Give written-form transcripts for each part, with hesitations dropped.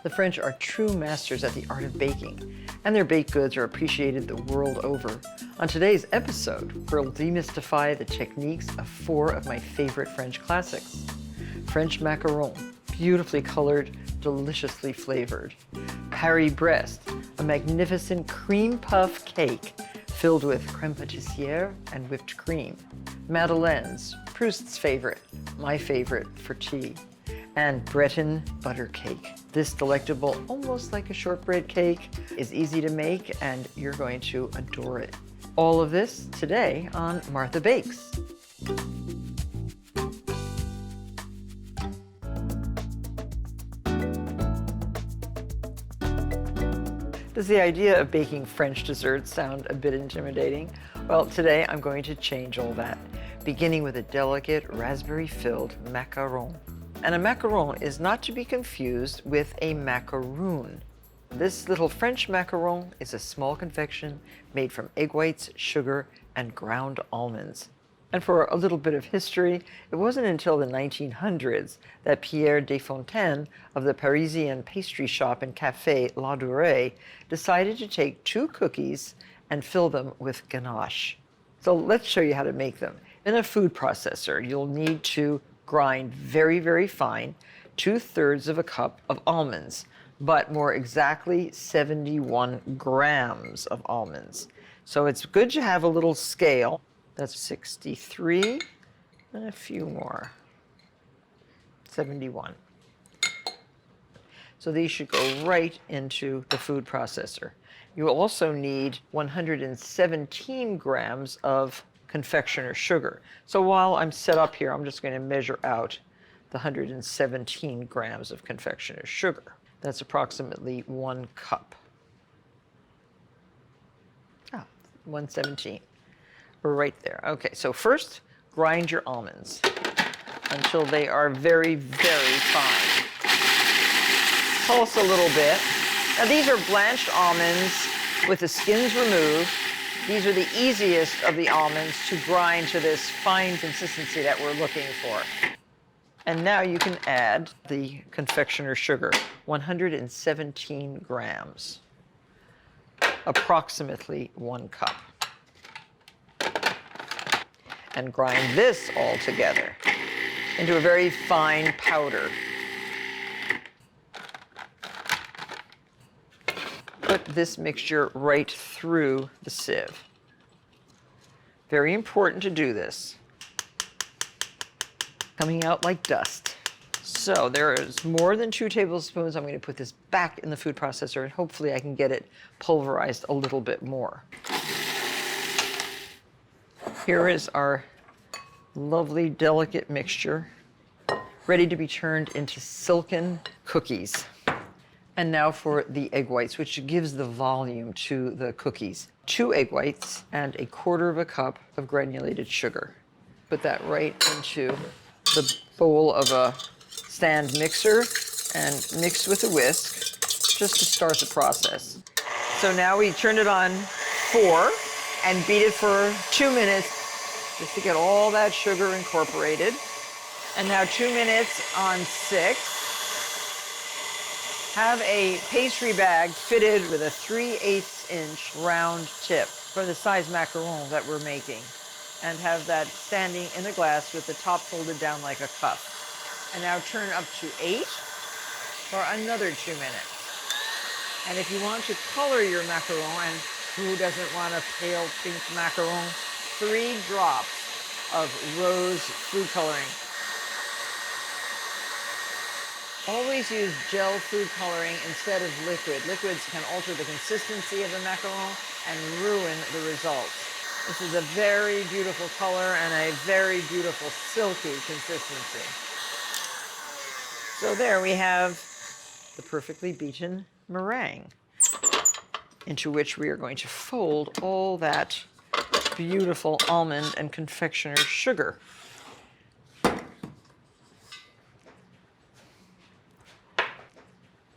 The French are true masters at the art of baking, and their baked goods are appreciated the world over. On today's episode, we'll demystify the techniques of 4 of my favorite French classics. French macarons, beautifully colored, deliciously flavored. Paris-Brest, a magnificent cream puff cake filled with crème pâtissière and whipped cream. Madeleines, Proust's favorite, my favorite for tea. And Breton butter cake. This delectable, almost like a shortbread cake, is easy to make and you're going to adore it. All of this today on Martha Bakes. Does the idea of baking French desserts sound a bit intimidating? Well, today I'm going to change all that, beginning with a delicate raspberry-filled macaron. And a macaron is not to be confused with a macaroon. This little French macaron is a small confection made from egg whites, sugar, and ground almonds. And for a little bit of history, it wasn't until the 1900s that Pierre Desfontaines of the Parisian pastry shop and café La Durée decided to take 2 cookies and fill them with ganache. So let's show you how to make them. In a food processor, you'll need to grind very, very fine 2/3 of a cup of almonds, but more exactly 71 grams of almonds. So it's good to have a little scale. That's 63 and a few more, 71. So these should go right into the food processor. You will also need 117 grams of confectioner sugar. So while I'm set up here, I'm just going to measure out the 117 grams of confectioner sugar. That's approximately 1 cup. 117. We're right there. Okay, so first, grind your almonds until they are very, very fine. Pulse a little bit. Now these are blanched almonds with the skins removed. These are the easiest of the almonds to grind to this fine consistency that we're looking for. And now you can add the confectioner sugar, 117 grams, approximately 1 cup. And grind this all together into a very fine powder. Put this mixture right through the sieve. Very important to do this. Coming out like dust. So there is more than 2 tablespoons. I'm going to put this back in the food processor and hopefully I can get it pulverized a little bit more. Here is our lovely, delicate mixture, ready to be turned into silken cookies. And now for the egg whites, which gives the volume to the cookies. 2 egg whites and 1/4 cup of granulated sugar. Put that right into the bowl of a stand mixer and mix with a whisk just to start the process. So now we turn it on 4 and beat it for 2 minutes just to get all that sugar incorporated. And now 2 minutes on 6. Have a pastry bag fitted with a 3/8 inch round tip for the size macaron that we're making. And have that standing in a glass with the top folded down like a cup. And now turn up to 8 for another 2 minutes. And if you want to color your macaron, and who doesn't want a pale pink macaron, 3 drops of rose food coloring. Always use gel food coloring instead of liquid. Liquids can alter the consistency of the macaron and ruin the results. This is a very beautiful color and a very beautiful silky consistency. So there we have the perfectly beaten meringue, into which we are going to fold all that beautiful almond and confectioner sugar.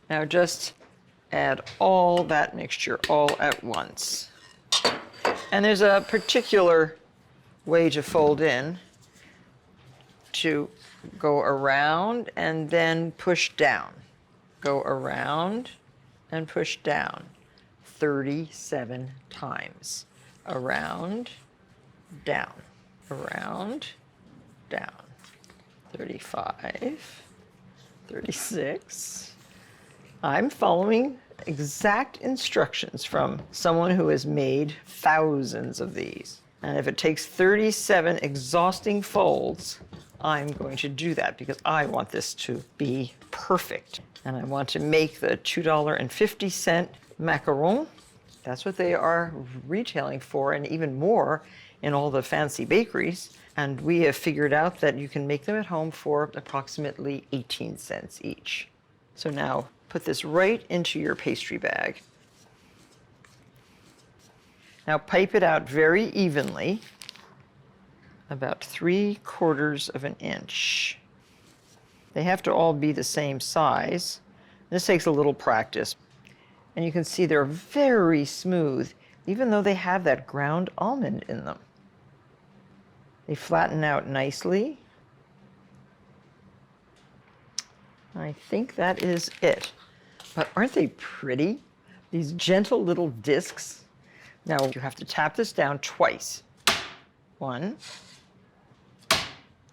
Now just add all that mixture all at once. And there's a particular way to fold in to go around and then push down. Go around and push down 37 times. Around, down, around, down. 35, 36. I'm following exact instructions from someone who has made thousands of these. And if it takes 37 exhausting folds, I'm going to do that because I want this to be perfect. And I want to make the $2.50 macaron. That's what they are retailing for, and even more in all the fancy bakeries. And we have figured out that you can make them at home for approximately 18 cents each. So now put this right into your pastry bag. Now pipe it out very evenly, about 3/4 of an inch. They have to all be the same size. This takes a little practice. And you can see they're very smooth, even though they have that ground almond in them. They flatten out nicely. I think that is it. But aren't they pretty? These gentle little discs. Now you have to tap this down twice. 1,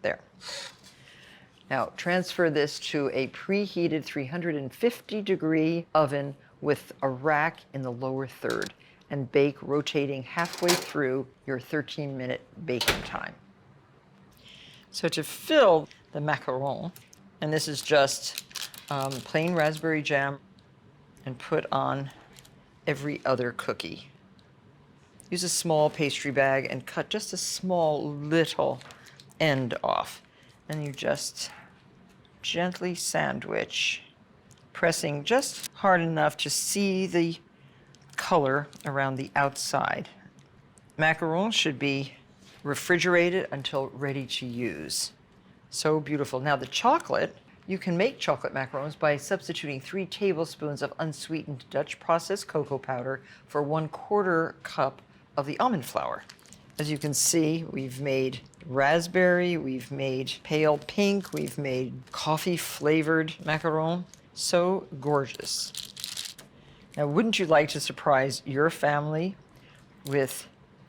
there. Now transfer this to a preheated 350-degree oven with a rack in the lower third and bake rotating halfway through your 13-minute baking time. So to fill the macaron, and this is just plain raspberry jam, and put on every other cookie. Use a small pastry bag and cut just a small little end off. And you just gently sandwich, pressing just hard enough to see the color around the outside. Macarons should be refrigerated until ready to use. So beautiful. Now the chocolate, you can make chocolate macarons by substituting 3 tablespoons of unsweetened Dutch processed cocoa powder for 1/4 cup of the almond flour. As you can see, we've made raspberry, we've made pale pink, we've made coffee flavored macaron. So gorgeous. Now, wouldn't you like to surprise your family with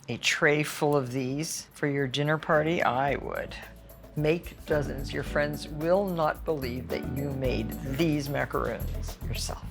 a tray full of these for your dinner party? I would. Make dozens. Your friends will not believe that you made these macarons yourself.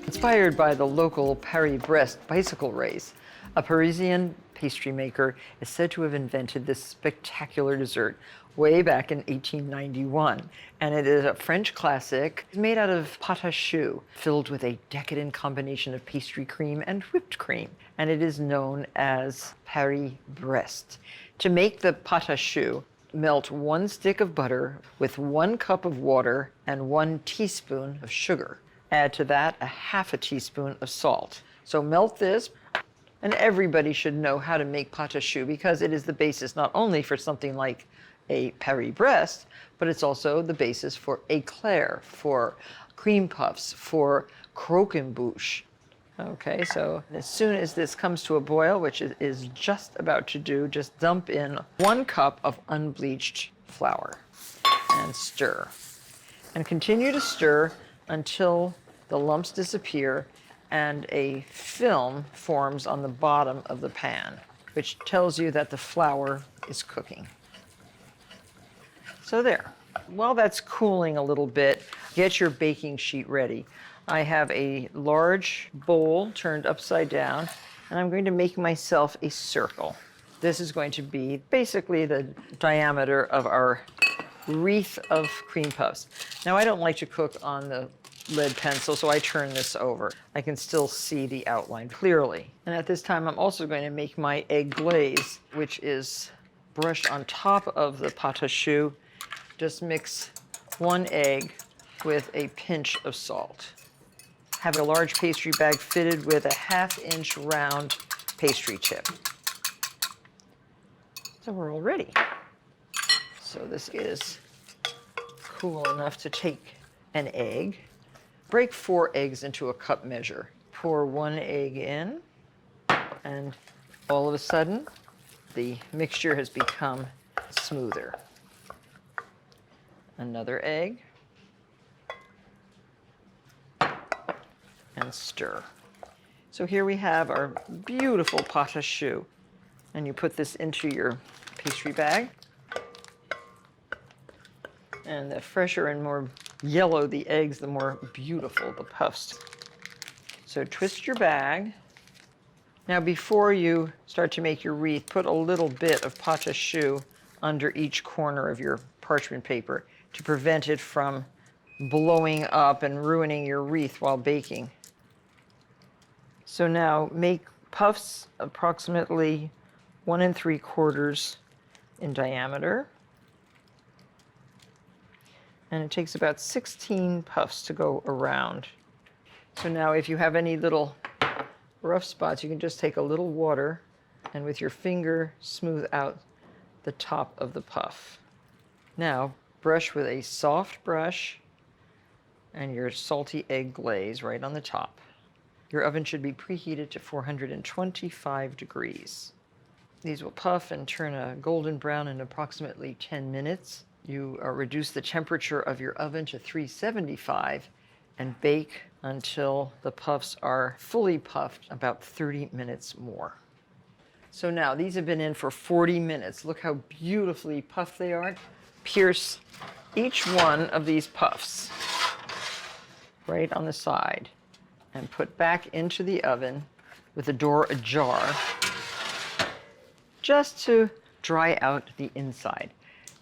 Inspired by the local Paris-Brest bicycle race, a Parisian pastry maker is said to have invented this spectacular dessert way back in 1891. And it is a French classic made out of patisserie, filled with a decadent combination of pastry cream and whipped cream. And it is known as Paris-Brest. To make the patisserie, melt 1 stick of butter with 1 cup of water and 1 teaspoon of sugar. Add to that a 1/2 teaspoon of salt. So melt this, and everybody should know how to make patisserie because it is the basis not only for something like a Paris-Brest, but it's also the basis for éclair, for cream puffs, for croquembouche. Okay, so as soon as this comes to a boil, which it is just about to do, just dump in 1 cup of unbleached flour and stir. And continue to stir until the lumps disappear and a film forms on the bottom of the pan, which tells you that the flour is cooking. So there. While that's cooling a little bit, get your baking sheet ready. I have a large bowl turned upside down, and I'm going to make myself a circle. This is going to be basically the diameter of our wreath of cream puffs. Now, I don't like to cook on the lead pencil, so I turn this over. I can still see the outline clearly. And at this time, I'm also going to make my egg glaze, which is brushed on top of the patisserie. Just mix 1 egg with a pinch of salt. Have a large pastry bag fitted with a 1/2 inch round pastry tip. So we're all ready. So this is cool enough to take an egg. Break 4 eggs into a cup measure. Pour 1 egg in, and all of a sudden, the mixture has become smoother. another egg, and stir. So here we have our beautiful pâte à choux. And you put this into your pastry bag. And the fresher and more yellow the eggs, the more beautiful the puffs. So twist your bag. Now before you start to make your wreath, put a little bit of pâte à choux under each corner of your parchment paper to prevent it from blowing up and ruining your wreath while baking. So now make puffs approximately 1 3/4 in diameter. And it takes about 16 puffs to go around. So now if you have any little rough spots, you can just take a little water and with your finger smooth out the top of the puff. Now brush with a soft brush and your salty egg glaze right on the top. Your oven should be preheated to 425 degrees. These will puff and turn a golden brown in approximately 10 minutes. You reduce the temperature of your oven to 375 and bake until the puffs are fully puffed, about 30 minutes more. So now these have been in for 40 minutes. Look how beautifully puffed they are. Pierce each one of these puffs right on the side and put back into the oven with the door ajar just to dry out the inside.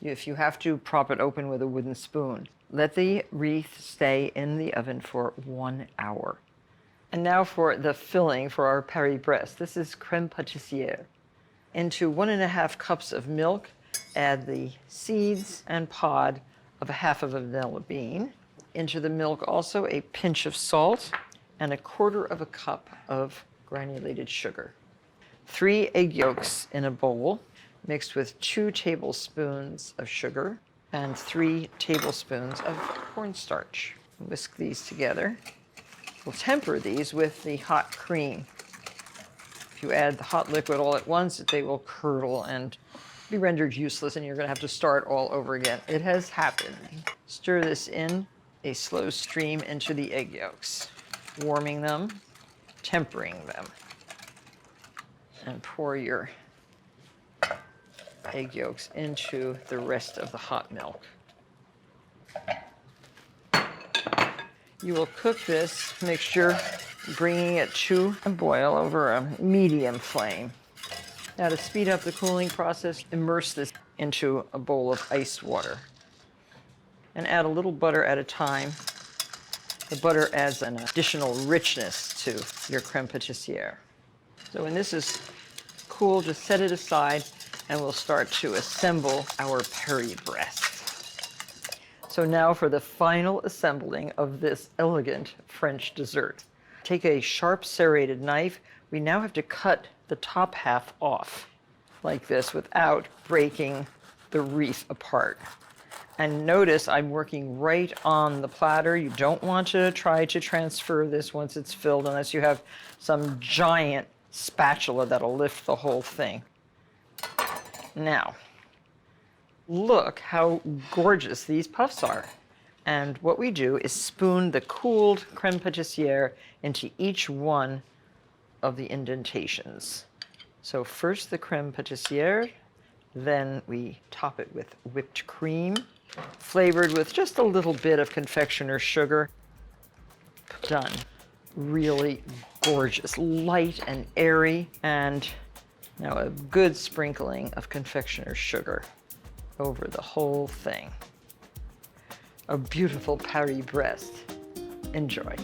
If you have to, prop it open with a wooden spoon. Let the wreath stay in the oven for 1 hour. And now for the filling for our Paris-Brest. This is crème pâtissière. Into 1½ cups of milk, add the seeds and pod of 1/2 of a vanilla bean. Into the milk also a pinch of salt and 1/4 cup of granulated sugar. 3 egg yolks in a bowl, mixed with 2 tablespoons of sugar and 3 tablespoons of cornstarch. Whisk these together. We'll temper these with the hot cream. If you add the hot liquid all at once, they will curdle and be rendered useless, and you're going to have to start all over again. It has happened. Stir this in a slow stream into the egg yolks, warming them, tempering them, and pour your egg yolks into the rest of the hot milk. You will cook this mixture, bringing it to a boil over a medium flame. Now to speed up the cooling process, immerse this into a bowl of ice water and add a little butter at a time. The butter adds an additional richness to your crème pâtissière. So when this is cool, just set it aside and we'll start to assemble our Paris-Brest. So now for the final assembling of this elegant French dessert. Take a sharp serrated knife. We now have to cut the top half off like this without breaking the wreath apart. And notice I'm working right on the platter. You don't want to try to transfer this once it's filled unless you have some giant spatula that'll lift the whole thing. Now, look how gorgeous these puffs are. And what we do is spoon the cooled crème pâtissière into each one of the indentations. So first the crème pâtissière, then we top it with whipped cream, flavored with just a little bit of confectioner's sugar. Done. Really gorgeous, light and airy, and now a good sprinkling of confectioner's sugar over the whole thing. A beautiful Paris-Brest. Enjoy.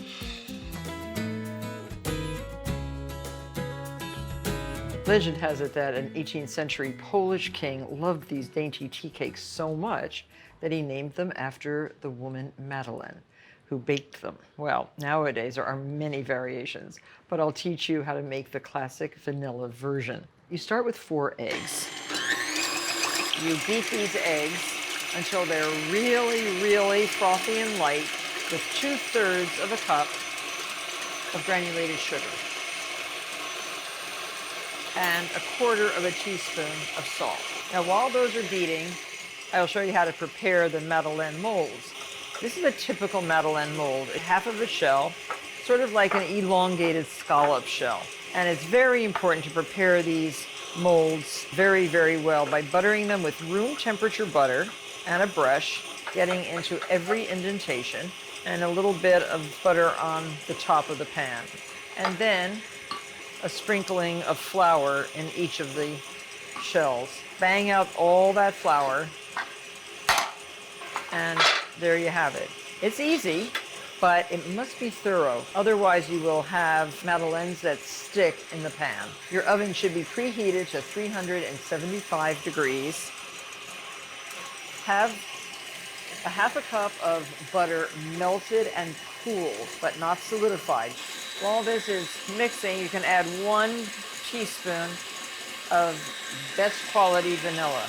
Legend has it that an 18th century Polish king loved these dainty tea cakes so much that he named them after the woman Madeleine, who baked them. Well, nowadays there are many variations, but I'll teach you how to make the classic vanilla version. You start with 4 eggs. You beat these eggs until they're really, really frothy and light with 2/3 cup of granulated sugar and 1/4 teaspoon of salt. Now while those are beating, I'll show you how to prepare the madeleine molds. This is a typical madeleine mold. Half of the shell, sort of like an elongated scallop shell. And it's very important to prepare these molds very, very well by buttering them with room temperature butter and a brush, getting into every indentation, and a little bit of butter on the top of the pan. And then a sprinkling of flour in each of the shells. Bang out all that flour, and there you have it. It's easy, but it must be thorough. Otherwise, you will have madeleines that stick in the pan. Your oven should be preheated to 375 degrees. Have a half a cup of butter melted and cooled, but not solidified. While this is mixing, you can add 1 teaspoon of best quality vanilla.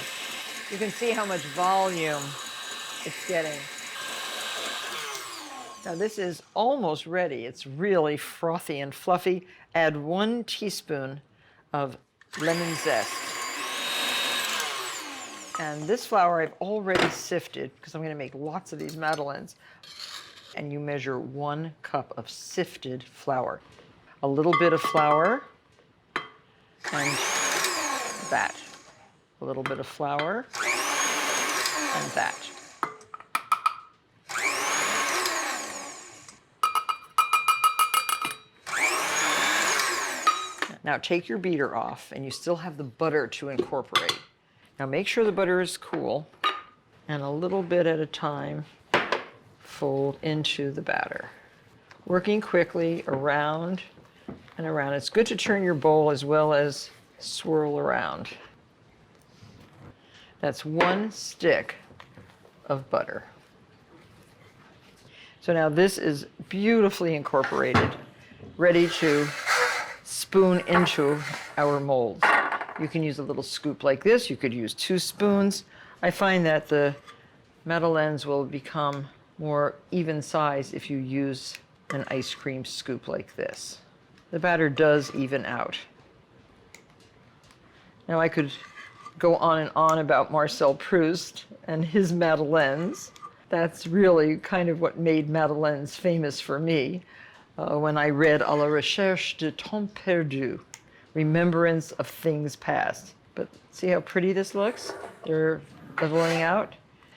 You can see how much volume it's getting. Now this is almost ready. It's really frothy and fluffy. Add 1 teaspoon of lemon zest. And this flour I've already sifted because I'm going to make lots of these madeleines. And you measure 1 cup of sifted flour. A little bit of flour and that. A little bit of flour and that. Now take your beater off, and you still have the butter to incorporate. Now make sure the butter is cool, and a little bit at a time, fold into the batter. Working quickly around and around. It's good to turn your bowl as well as swirl around. That's 1 stick of butter. So now this is beautifully incorporated, ready to spoon into our molds. You can use a little scoop like this. You could use 2 spoons. I find that the madeleines will become more even size if you use an ice cream scoop like this. The batter does even out. Now I could go on and on about Marcel Proust and his madeleines. That's really kind of what made madeleines famous for me. When I read À la recherche de temps perdu, remembrance of things past. But see how pretty this looks? They're leveling out.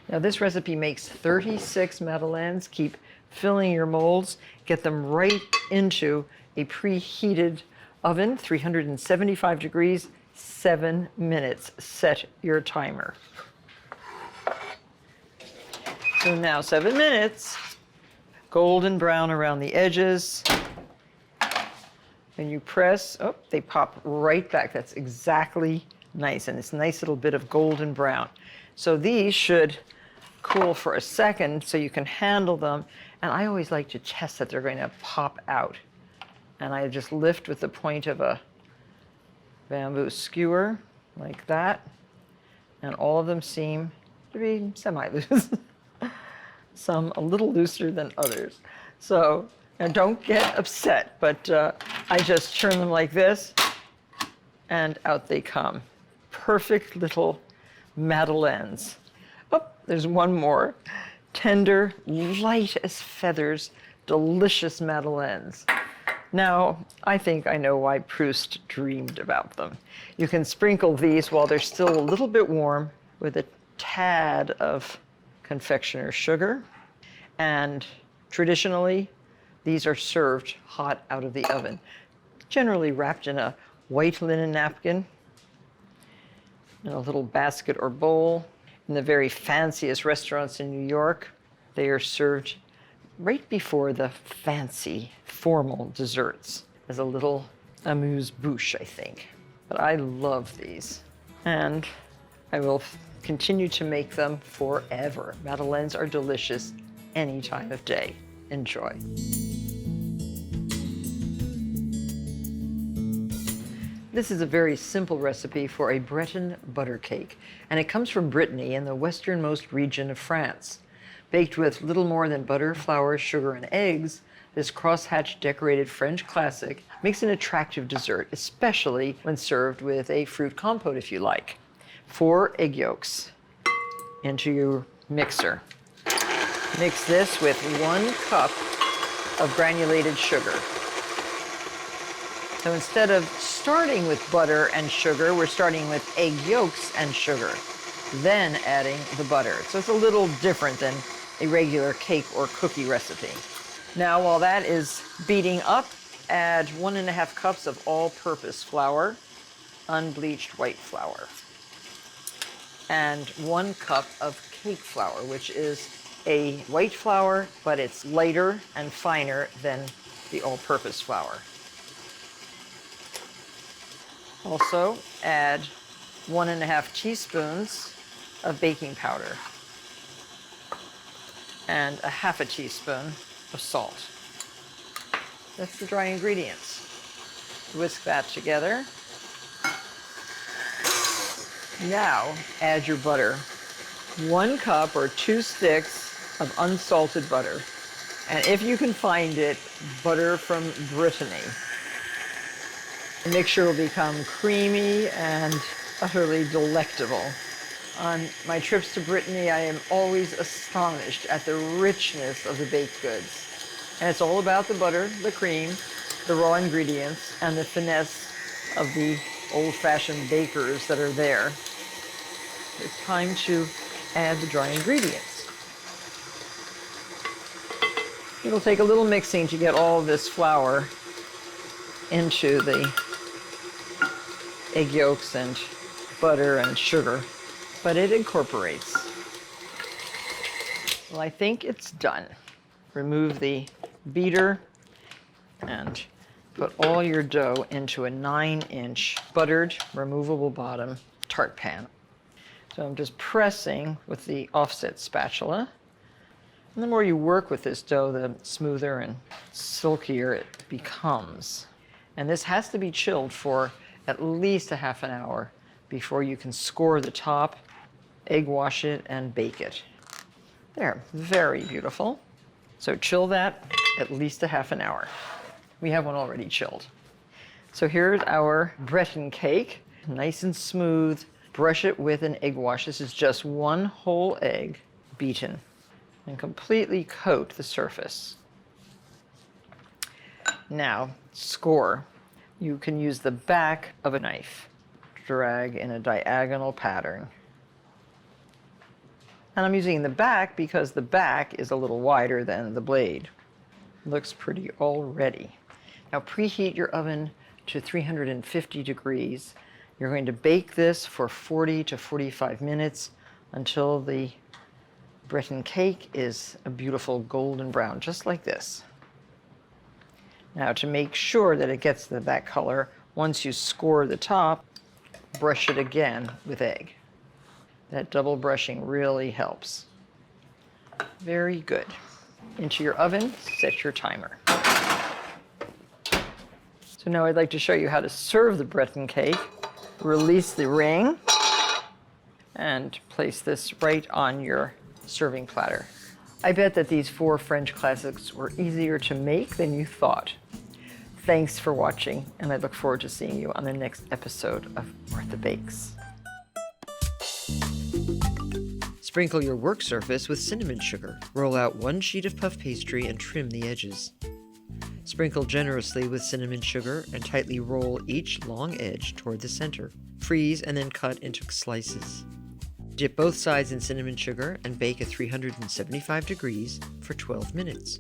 Now this recipe makes 36 madeleines. Keep filling your molds. Get them right into a preheated oven, 375 degrees, 7 minutes. Set your timer. So now 7 minutes. Golden brown around the edges. And you press, oh, they pop right back. That's exactly nice. And it's a nice little bit of golden brown. So these should cool for a second so you can handle them. And I always like to test that they're going to pop out. And I just lift with the point of a bamboo skewer like that. And all of them seem to be semi-loose. Some a little looser than others. So, and don't get upset, but I just turn them like this, and out they come. Perfect little madeleines. Oh, there's one more. Tender, light as feathers, delicious madeleines. Now, I think I know why Proust dreamed about them. You can sprinkle these while they're still a little bit warm with a tad of confectioner's sugar, and traditionally these are served hot out of the oven, generally wrapped in a white linen napkin in a little basket or bowl. In the very fanciest restaurants in New York, they are served right before the fancy formal desserts as a little amuse-bouche, I think. But I love these, and I will continue to make them forever. Madeleines are delicious any time of day. Enjoy. This is a very simple recipe for a Breton butter cake, and it comes from Brittany in the westernmost region of France. Baked with little more than butter, flour, sugar, and eggs, this crosshatch decorated French classic makes an attractive dessert, especially when served with a fruit compote if you like. 4 egg yolks, into your mixer. Mix this with 1 cup of granulated sugar. So instead of starting with butter and sugar, we're starting with egg yolks and sugar, then adding the butter. So it's a little different than a regular cake or cookie recipe. Now, while that is beating up, add 1½ cups of all-purpose flour, unbleached white flour, and 1 cup of cake flour, which is a white flour, but it's lighter and finer than the all-purpose flour. Also, add 1½ teaspoons of baking powder and ½ teaspoon of salt. That's the dry ingredients. Whisk that together. Now, add your butter. 1 cup or 2 sticks of unsalted butter. And if you can find it, butter from Brittany. The mixture will become creamy and utterly delectable. On my trips to Brittany, I am always astonished at the richness of the baked goods. And it's all about the butter, the cream, the raw ingredients, and the finesse of the old-fashioned bakers that are there. It's time to add the dry ingredients. It'll take a little mixing to get all of this flour into the egg yolks and butter and sugar, but it incorporates. Well, I think it's done. Remove the beater and put all your dough into a 9-inch buttered, removable bottom tart pan. So I'm just pressing with the offset spatula. And the more you work with this dough, the smoother and silkier it becomes. And this has to be chilled for at least a ½ hour before you can score the top, egg wash it, and bake it. There, very beautiful. So chill that at least a ½ hour. We have one already chilled. So here's our Breton cake, nice and smooth. Brush it with an egg wash. This is just 1 whole egg beaten, and completely coat the surface. Now, score. You can use the back of a knife. Drag in a diagonal pattern. And I'm using the back because the back is a little wider than the blade. Looks pretty already. Now preheat your oven to 350 degrees. You're going to bake this for 40 to 45 minutes until the Breton cake is a beautiful golden brown, just like this. Now, to make sure that it gets that color, once you score the top, brush it again with egg. That double brushing really helps. Very good. Into your oven, set your timer. So now I'd like to show you how to serve the Breton cake. Release the ring and place this right on your serving platter. I bet that these 4 French classics were easier to make than you thought. Thanks for watching, and I look forward to seeing you on the next episode of Martha Bakes. Sprinkle your work surface with cinnamon sugar. Roll out 1 sheet of puff pastry and trim the edges. Sprinkle generously with cinnamon sugar and tightly roll each long edge toward the center. Freeze and then cut into slices. Dip both sides in cinnamon sugar and bake at 375 degrees for 12 minutes.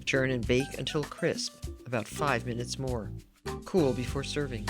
Turn and bake until crisp, about 5 minutes more. Cool before serving.